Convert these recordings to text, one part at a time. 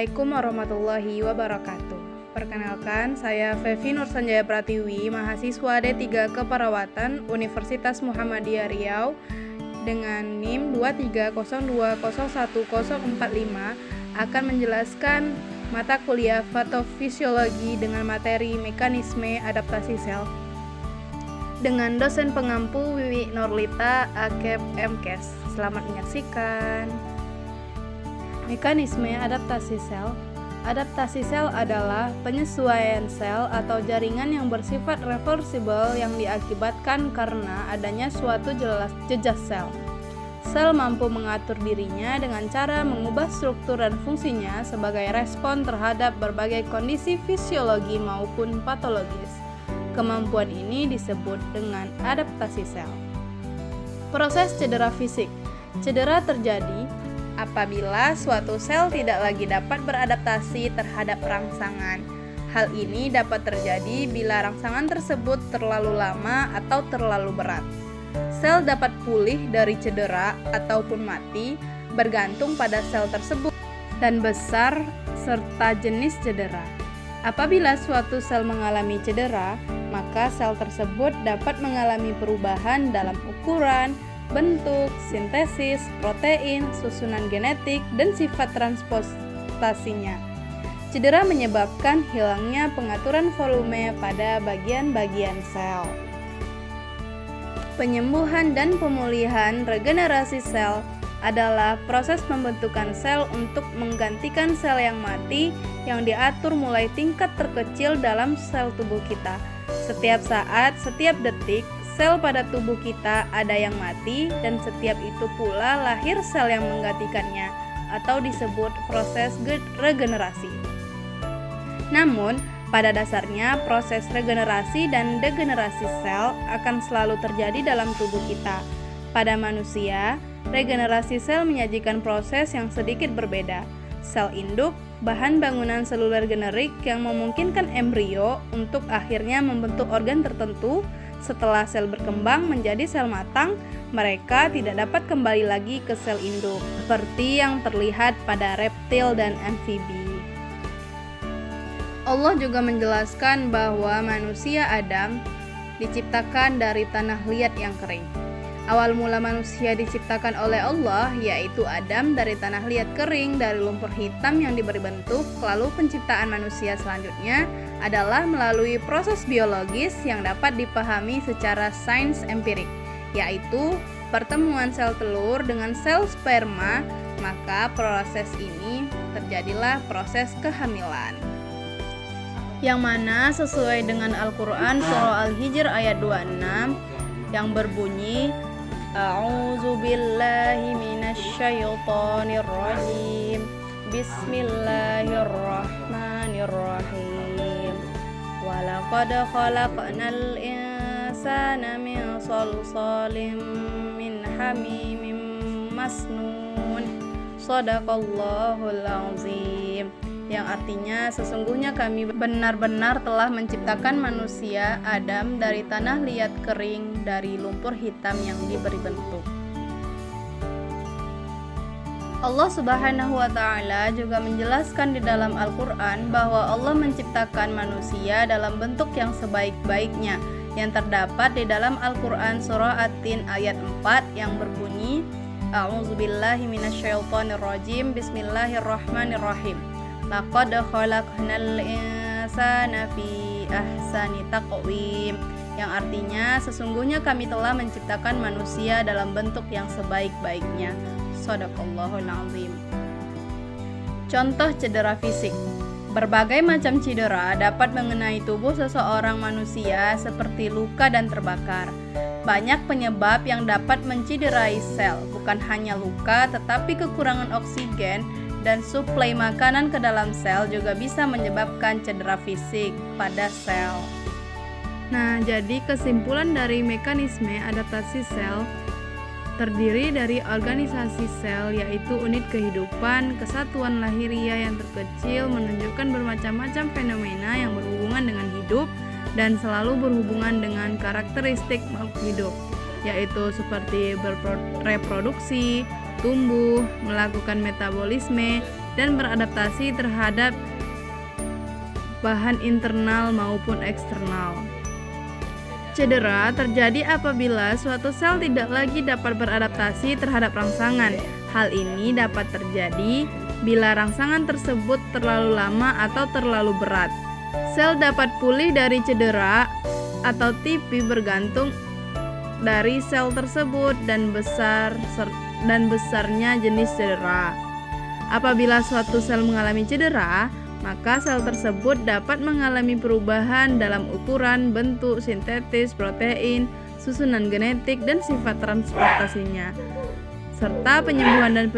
Assalamualaikum warahmatullahi wabarakatuh. Perkenalkan, saya Fevi Nur Sanjaya Pratiwi, mahasiswa D3 Keperawatan Universitas Muhammadiyah Riau dengan NIM 230201045 akan menjelaskan mata kuliah patofisiologi dengan materi mekanisme adaptasi sel dengan dosen pengampu Wiwi Norlita Akep MKes. Selamat menyaksikan. Mekanisme adaptasi sel. Adaptasi sel adalah penyesuaian sel atau jaringan yang bersifat reversibel yang diakibatkan karena adanya suatu jejak sel. Sel mampu mengatur dirinya dengan cara mengubah struktur dan fungsinya sebagai respon terhadap berbagai kondisi fisiologi maupun patologis. Kemampuan ini disebut dengan adaptasi sel. Proses cedera fisik. Cedera terjadi apabila suatu sel tidak lagi dapat beradaptasi terhadap rangsangan. Hal ini dapat terjadi bila rangsangan tersebut terlalu lama atau terlalu berat. Sel dapat pulih dari cedera ataupun mati bergantung pada sel tersebut dan besar serta jenis cedera. Apabila suatu sel mengalami cedera, maka sel tersebut dapat mengalami perubahan dalam ukuran, bentuk, sintesis, protein, susunan genetik, dan sifat transportasinya. Cedera menyebabkan hilangnya pengaturan volume pada bagian-bagian sel. Penyembuhan dan pemulihan regenerasi sel adalah proses pembentukan sel untuk menggantikan sel yang mati yang diatur mulai tingkat terkecil dalam sel tubuh kita. Setiap saat, setiap detik, sel pada tubuh kita ada yang mati dan setiap itu pula lahir sel yang menggantikannya atau disebut proses regenerasi. Namun, pada dasarnya proses regenerasi dan degenerasi sel akan selalu terjadi dalam tubuh kita. Pada manusia, regenerasi sel menyajikan proses yang sedikit berbeda. Sel induk, bahan bangunan seluler generik yang memungkinkan embrio untuk akhirnya membentuk organ tertentu. Setelah sel berkembang menjadi sel matang, mereka tidak dapat kembali lagi ke sel induk, seperti yang terlihat pada reptil dan amfibi. Allah juga menjelaskan bahwa manusia Adam diciptakan dari tanah liat yang kering. Awal mula manusia diciptakan oleh Allah, yaitu Adam dari tanah liat kering dari lumpur hitam yang diberi bentuk. Lalu penciptaan manusia selanjutnya adalah melalui proses biologis yang dapat dipahami secara sains empirik, yaitu pertemuan sel telur dengan sel sperma. Maka proses ini terjadilah proses kehamilan, yang mana sesuai dengan Al-Quran surah Al-Hijr ayat 26 yang berbunyi A'udzubillahi minasyaitonirrajim Bismillahirrahmanirrahim Walaqad khalaqnal insana min salsalim min hamimin masnun Shadaqallahul azim, yang artinya sesungguhnya kami benar-benar telah menciptakan manusia Adam dari tanah liat kering dari lumpur hitam yang diberi bentuk. Allah Subhanahu wa Ta'ala juga menjelaskan di dalam Al-Quran bahwa Allah menciptakan manusia dalam bentuk yang sebaik-baiknya, yang terdapat di dalam Al-Quran surah At-Tin ayat 4 yang berbunyi A'udzubillahi minasyaitonirrajim Bismillahirrahmanirrahim Laqad khalaqnal insana fi ahsani taqwim, yang artinya sesungguhnya kami telah menciptakan manusia dalam bentuk yang sebaik-baiknya. Shadaqallahul azim. Contoh cedera fisik. Berbagai macam cedera dapat mengenai tubuh seseorang manusia seperti luka dan terbakar. Banyak penyebab yang dapat mencederai sel, bukan hanya luka tetapi kekurangan oksigen dan suplai makanan ke dalam sel juga bisa menyebabkan cedera fisik pada sel. Nah, jadi kesimpulan dari mekanisme adaptasi sel terdiri dari organisasi sel, yaitu unit kehidupan, kesatuan lahiria yang terkecil menunjukkan bermacam-macam fenomena yang berhubungan dengan hidup dan selalu berhubungan dengan karakteristik makhluk hidup, yaitu seperti bereproduksi, tumbuh, melakukan metabolisme, dan beradaptasi terhadap bahan internal maupun eksternal. Cedera terjadi apabila suatu sel tidak lagi dapat beradaptasi terhadap rangsangan. Hal ini dapat terjadi bila rangsangan tersebut terlalu lama atau terlalu berat. Sel dapat pulih dari cedera atau TP bergantung dari sel tersebut dan besarnya jenis cedera. Apabila suatu sel mengalami cedera, maka sel tersebut dapat mengalami perubahan dalam ukuran, bentuk, sintetis, protein, susunan genetik, dan sifat transportasinya. Serta penyembuhan dan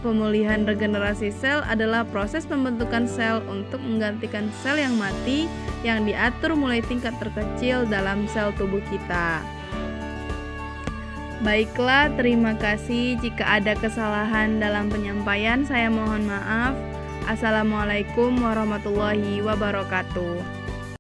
pemulihan regenerasi sel adalah proses pembentukan sel untuk menggantikan sel yang mati yang diatur mulai tingkat terkecil dalam sel tubuh kita. Baiklah, terima kasih. Jika ada kesalahan dalam penyampaian, saya mohon maaf. Assalamualaikum warahmatullahi wabarakatuh.